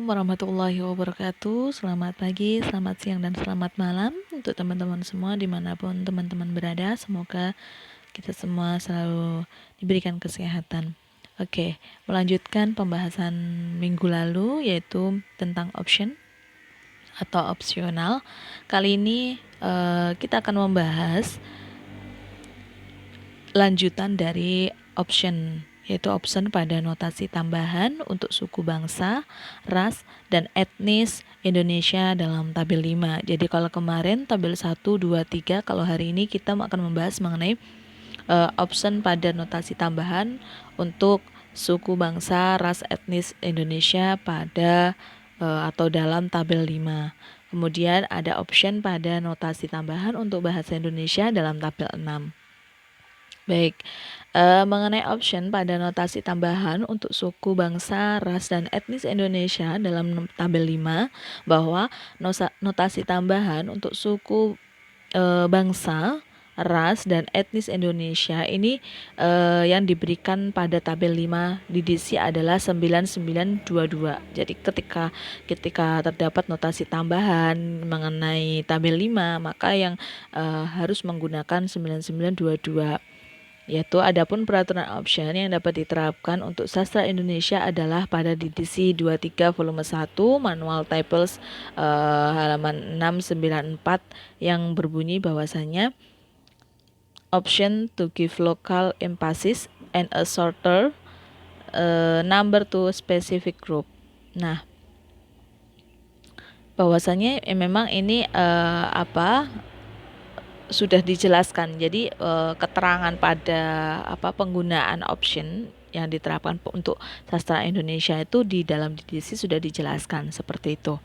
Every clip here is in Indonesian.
Warahmatullahi wabarakatuh. Selamat pagi, selamat siang, dan selamat malam untuk teman-teman semua dimanapun teman-teman berada. Semoga kita semua selalu diberikan kesehatan. Oke, melanjutkan pembahasan minggu lalu yaitu tentang option atau opsional. Kali ini kita akan membahas lanjutan dari option, yaitu option pada notasi tambahan untuk suku bangsa, ras, dan etnis Indonesia dalam tabel 5. Jadi kalau kemarin tabel 1, 2, 3, kalau hari ini kita akan membahas mengenai option pada notasi tambahan untuk suku bangsa, ras, etnis Indonesia pada atau dalam tabel 5. Kemudian ada option pada notasi tambahan untuk bahasa Indonesia dalam tabel 6. Baik, mengenai option pada notasi tambahan untuk suku, bangsa, ras, dan etnis Indonesia dalam tabel 5, bahwa notasi tambahan untuk suku, bangsa, ras, dan etnis Indonesia ini yang diberikan pada tabel 5 DDC adalah 9922. Jadi ketika terdapat notasi tambahan mengenai tabel 5, maka yang harus menggunakan 9922. Yaitu adapun peraturan option yang dapat diterapkan untuk sastra Indonesia adalah pada DDC 23 volume 1 Manual Tables halaman 694 yang berbunyi bahwasanya option to give local emphasis and a shorter number to specific group. Nah, bahwasanya memang ini sudah dijelaskan. Jadi keterangan pada penggunaan option yang diterapkan untuk sastra Indonesia itu di dalam DDC sudah dijelaskan seperti itu.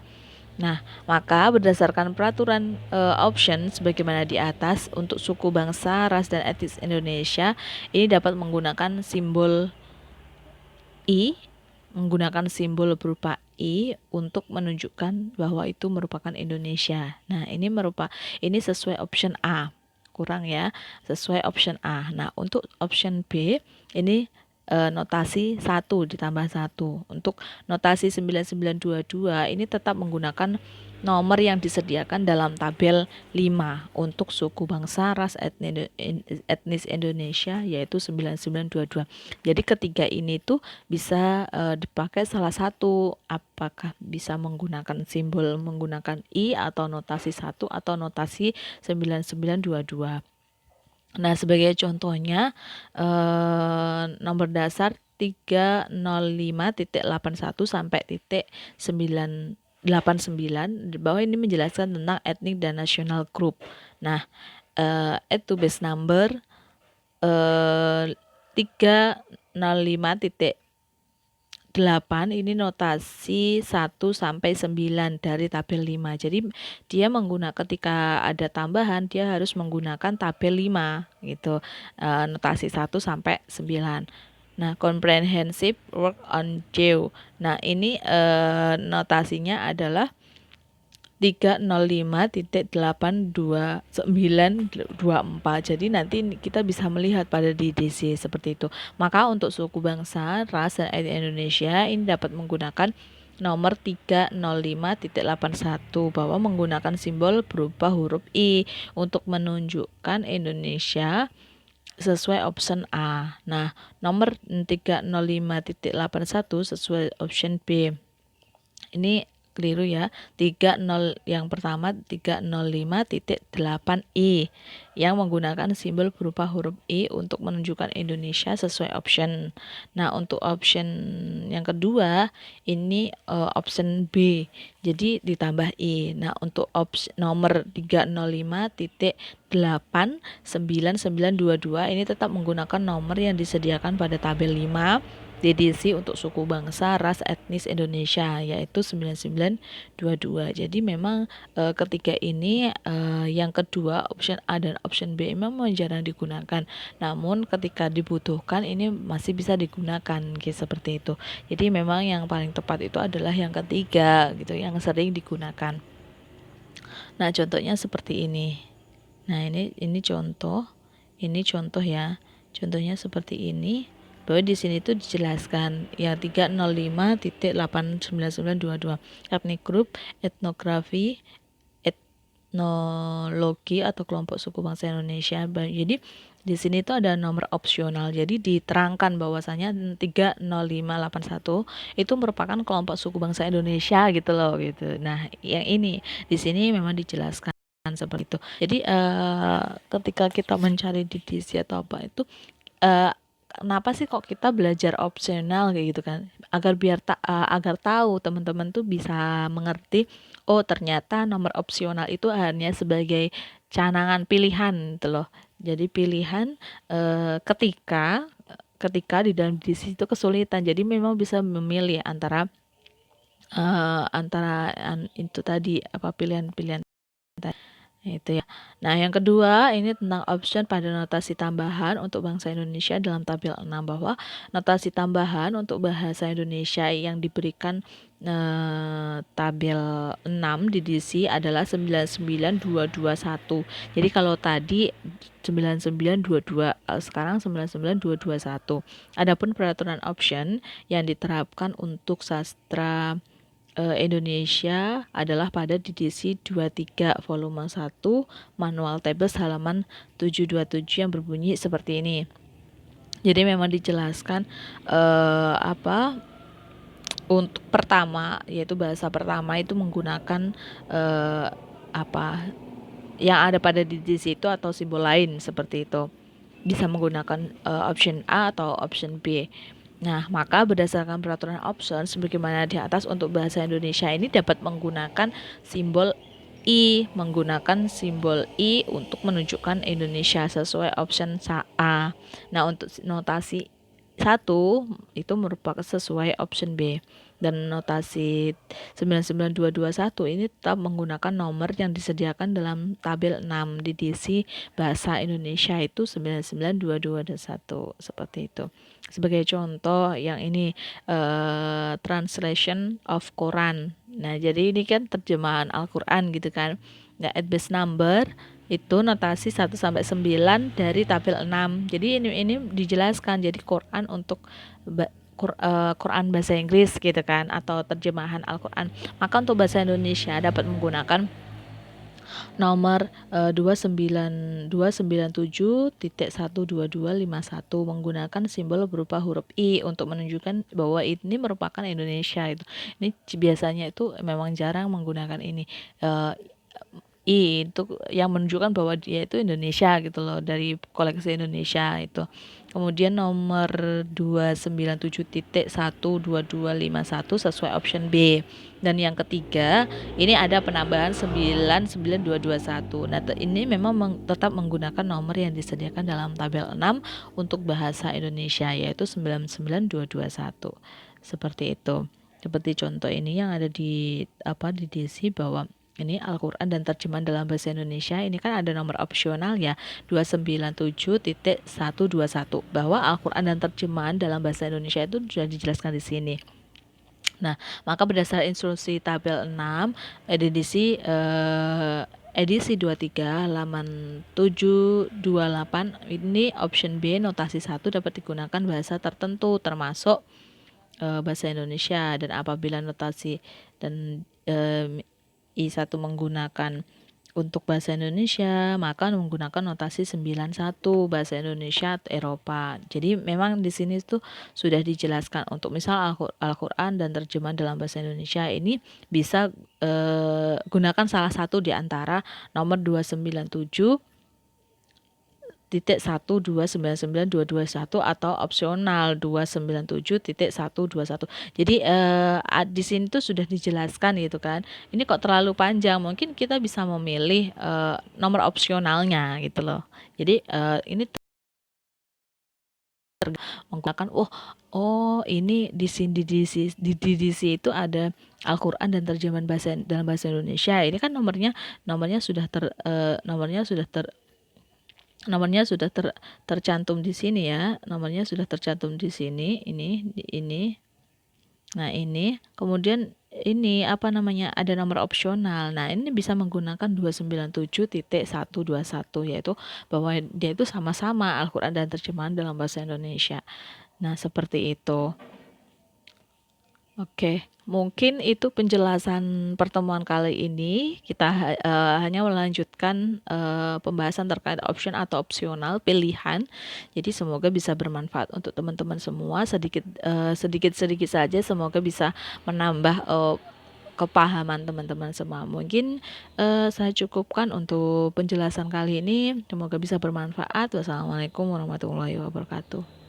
Nah, maka berdasarkan peraturan option sebagaimana di atas, untuk suku, bangsa, ras, dan etnis Indonesia ini dapat menggunakan simbol I, menggunakan simbol berupa I untuk menunjukkan bahwa itu merupakan Indonesia. Nah, ini sesuai option A. Kurang ya, sesuai option A. Nah, untuk option B ini notasi 1 ditambah 1. Untuk notasi 9922 ini tetap menggunakan nomor yang disediakan dalam tabel 5 untuk suku, bangsa, ras, etnis Indonesia yaitu 9922. Jadi ketiga ini tuh bisa dipakai salah satu, apakah bisa menggunakan simbol menggunakan I atau notasi 1 atau notasi 9922. Nah, sebagai contohnya nomor dasar 305.81 sampai titik 989 di bawah ini menjelaskan tentang etnik dan national group. Nah, add to base number 305.8 ini notasi 1 sampai 9 dari tabel 5. Jadi dia ketika ada tambahan dia harus menggunakan tabel 5 gitu. Notasi 1 sampai 9. Nah, comprehensive work on geo. Nah, ini notasinya adalah 305.82924. Jadi nanti kita bisa melihat pada DDC seperti itu. Maka untuk suku, bangsa, ras, dan etnis Indonesia ini dapat menggunakan nomor 305.81 bahwa menggunakan simbol berupa huruf I untuk menunjukkan Indonesia sesuai option A. Nah, nomor 305.81 sesuai option B. Ini keliru ya. Yang pertama 305.8I yang menggunakan simbol berupa huruf I untuk menunjukkan Indonesia sesuai option. Nah, untuk option yang kedua ini option B. Jadi ditambah I. Nah, untuk option nomor 305.89922 ini tetap menggunakan nomor yang disediakan pada tabel 5 DDC untuk suku, bangsa, ras, etnis Indonesia yaitu 9922. Jadi memang ketiga ini yang kedua option A dan option B memang jarang digunakan. Namun ketika dibutuhkan ini masih bisa digunakan gitu, seperti itu. Jadi memang yang paling tepat itu adalah yang ketiga gitu, yang sering digunakan. Nah, contohnya seperti ini. Nah, ini contoh. Ini contoh ya. Contohnya seperti ini. bahwa di sini tuh dijelaskan yang 305.89922 etnik grup, etnografi, etnologi atau kelompok suku bangsa Indonesia. Jadi di sini tuh ada nomor opsional. Jadi diterangkan bahwasanya 30581 itu merupakan kelompok suku bangsa Indonesia gitu loh gitu. Nah, yang ini di sini memang dijelaskan seperti itu. Jadi ketika kita mencari di diksi atau apa itu eh, kenapa sih kok kita belajar opsional kayak gitu kan? Agar tahu teman-teman tuh bisa mengerti, oh ternyata nomor opsional itu hanya sebagai canangan pilihan gitu loh. Jadi pilihan ketika di dalam diksi itu kesulitan. Jadi memang bisa memilih antara itu tadi apa pilihan-pilihan itu ya. Nah, yang kedua ini tentang option pada notasi tambahan untuk bangsa Indonesia dalam tabel 6 bahwa notasi tambahan untuk bahasa Indonesia yang diberikan tabel 6 di DC adalah 99221. Jadi kalau tadi 9922 sekarang 99221. Adapun peraturan option yang diterapkan untuk sastra Indonesia adalah pada edisi 23 volume 1 manual tables halaman 727 yang berbunyi seperti ini. Jadi memang dijelaskan apa untuk pertama yaitu bahasa pertama itu menggunakan apa yang ada pada edisi itu atau simbol lain seperti itu. Bisa menggunakan option A atau option B. Nah, maka berdasarkan peraturan option sebagaimana di atas untuk bahasa Indonesia ini dapat menggunakan simbol I untuk menunjukkan Indonesia sesuai option A. Nah, untuk notasi 1 itu merupakan sesuai option B. Dan notasi 99221 ini tetap menggunakan nomor yang disediakan dalam tabel 6 di DC bahasa Indonesia itu 99221 seperti itu. Sebagai contoh yang ini translation of Quran. Nah, jadi ini kan terjemahan Al-Qur'an gitu kan. Nah, at base number itu notasi 1 sampai 9 dari tabel 6. Jadi ini dijelaskan jadi Quran untuk Quran bahasa Inggris gitu kan atau terjemahan Al-Qur'an. Maka untuk bahasa Indonesia dapat menggunakan nomor 297.12251 menggunakan simbol berupa huruf I untuk menunjukkan bahwa ini merupakan Indonesia itu. Ini biasanya itu memang jarang menggunakan ini I itu yang menunjukkan bahwa dia itu Indonesia gitu loh dari koleksi Indonesia itu. Kemudian nomor 297.12251 sesuai option B. Dan yang ketiga, ini ada penambahan 99221. Nah, ini memang tetap menggunakan nomor yang disediakan dalam tabel 6 untuk bahasa Indonesia yaitu 99221. Seperti itu. Seperti contoh ini yang ada di DC bahwa ini Al-Quran dan terjemahan dalam bahasa Indonesia ini kan ada nomor opsional ya 297.121 bahwa Al-Quran dan terjemahan dalam bahasa Indonesia itu sudah dijelaskan di sini. Nah, maka berdasarkan instruksi tabel 6 edisi 23 halaman 728 ini option B notasi 1 dapat digunakan bahasa tertentu termasuk bahasa Indonesia dan apabila notasi dan I1 menggunakan untuk bahasa Indonesia maka menggunakan notasi 91 bahasa Indonesia atau Eropa. Jadi memang di sini tuh sudah dijelaskan untuk misal Al-Qur'an dan terjemahan dalam bahasa Indonesia ini bisa gunakan salah satu di antara nomor 297.1299221 atau opsional 297.121. Jadi di sini tuh sudah dijelaskan gitu kan. Ini kok terlalu panjang, mungkin kita bisa memilih nomor opsionalnya gitu loh. Jadi ini menggunakan ini di sini di itu ada Al-Qur'an dan terjemahan dalam bahasa Indonesia. Ini kan nomornya sudah tercantum di sini ya. Nomornya sudah tercantum di sini. Ini. Nah, ini kemudian ini ada nomor opsional. Nah, ini bisa menggunakan 297.121 yaitu bahwa dia itu sama-sama Al-Qur'an dan terjemahan dalam bahasa Indonesia. Nah, seperti itu. Oke, mungkin itu penjelasan pertemuan kali ini. Kita hanya melanjutkan pembahasan terkait option atau opsional pilihan. Jadi semoga bisa bermanfaat untuk teman-teman semua. Sedikit-sedikit saja semoga bisa menambah kepahaman teman-teman semua. Mungkin saya cukupkan untuk penjelasan kali ini. Semoga bisa bermanfaat. Wassalamualaikum warahmatullahi wabarakatuh.